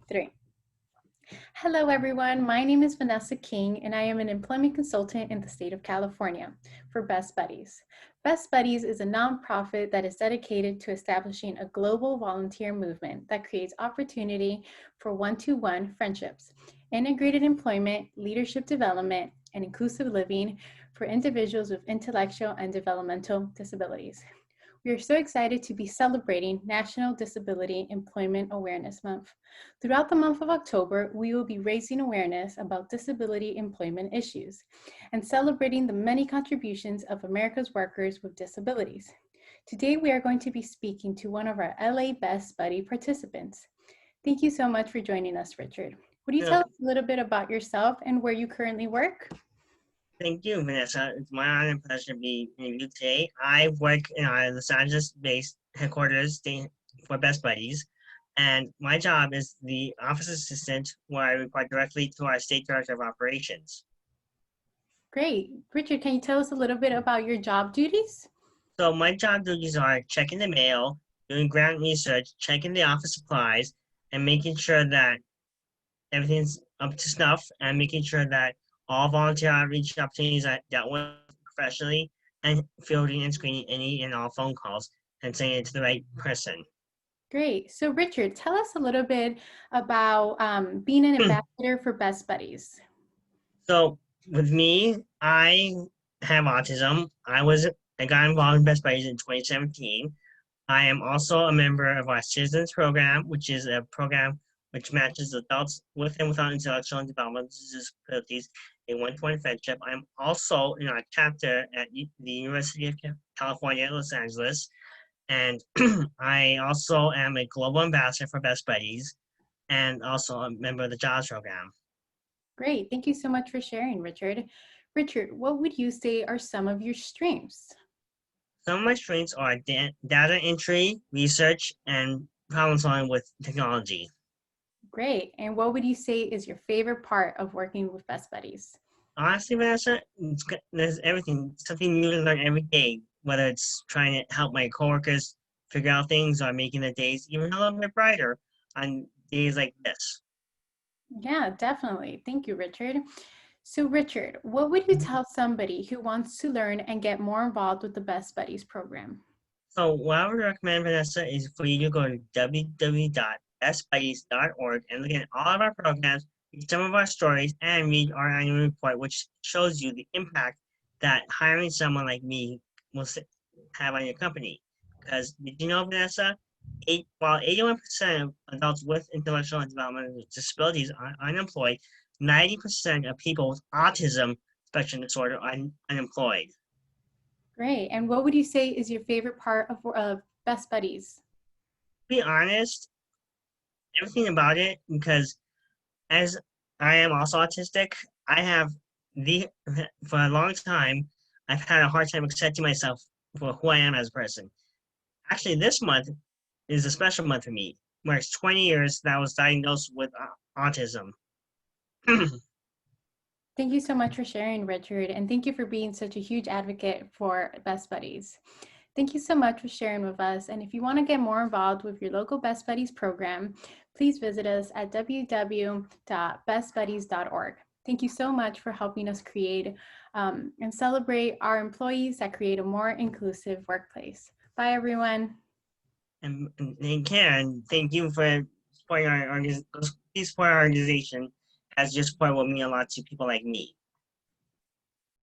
Three. Hello, everyone. My name is Vanessa King, and I am an employment consultant in the state of California for Best Buddies. Best Buddies is a nonprofit that is dedicated to establishing a global volunteer movement that creates opportunity for one-to-one friendships, integrated employment, leadership development, and inclusive living for individuals with intellectual and developmental disabilities. We are so excited to be celebrating National Disability Employment Awareness Month. Throughout the month of October, we will be raising awareness about disability employment issues and celebrating the many contributions of America's workers with disabilities. Today, we are going to be speaking to one of our LA Best Buddy participants. Thank you so much for joining us, Richard. Would you tell us a little bit about yourself and where you currently work? Thank you, Vanessa. It's my honor and pleasure to be with you today. I work in our Los Angeles-based headquarters for Best Buddies, and my job is the office assistant, where I report directly to our state director of operations. Great. Richard, can you tell us a little bit about your job duties? So my job duties are checking the mail, doing ground research, checking the office supplies, and making sure that everything's up to snuff, and making sure that all volunteer outreach opportunities are dealt with professionally, and fielding and screening any and all phone calls and sending it to the right person. Great. So Richard, tell us a little bit about being an ambassador for Best Buddies. So with me, I have autism. I got involved in Best Buddies in 2017. I am also a member of our Citizens Program, which is a program which matches adults with and without intellectual and developmental disabilities in one-to-one friendship. I'm also in our chapter at the University of California, Los Angeles, and I also am a global ambassador for Best Buddies and also a member of the Jobs Program. Great. Thank you so much for sharing, Richard. Richard, what would you say are some of your strengths? Some of my strengths are data entry, research, and problem solving with technology. Great. And what would you say is your favorite part of working with Best Buddies? Honestly, Vanessa, there's everything, something new to learn every day, whether it's trying to help my coworkers figure out things or making their days even a little bit brighter on days like this. Yeah, definitely. Thank you, Richard. So Richard, what would you tell somebody who wants to learn and get more involved with the Best Buddies program? So what I would recommend, Vanessa, is for you to go to www.bestbuddies.org and look at all of our programs, read some of our stories, and read our annual report, which shows you the impact that hiring someone like me will have on your company. Because did you know, Vanessa, while 81% of adults with intellectual and developmental disabilities are unemployed, 90% of people with autism spectrum disorder are unemployed. Great. And what would you say is your favorite part of Best Buddies? To be honest, everything about it, because as I am also autistic, I have for a long time, I've had a hard time accepting myself for who I am as a person. Actually, this month is a special month for me, where it's 20 years that I was diagnosed with autism. Thank you so much for sharing, Richard, and thank you for being such a huge advocate for Best Buddies. Thank you so much for sharing with us. And if you want to get more involved with your local Best Buddies program, please visit us at www.bestbuddies.org. Thank you so much for helping us create and celebrate our employees that create a more inclusive workplace. Bye, everyone. And Karen, thank you for supporting our organization, as your support will mean a lot to people like me.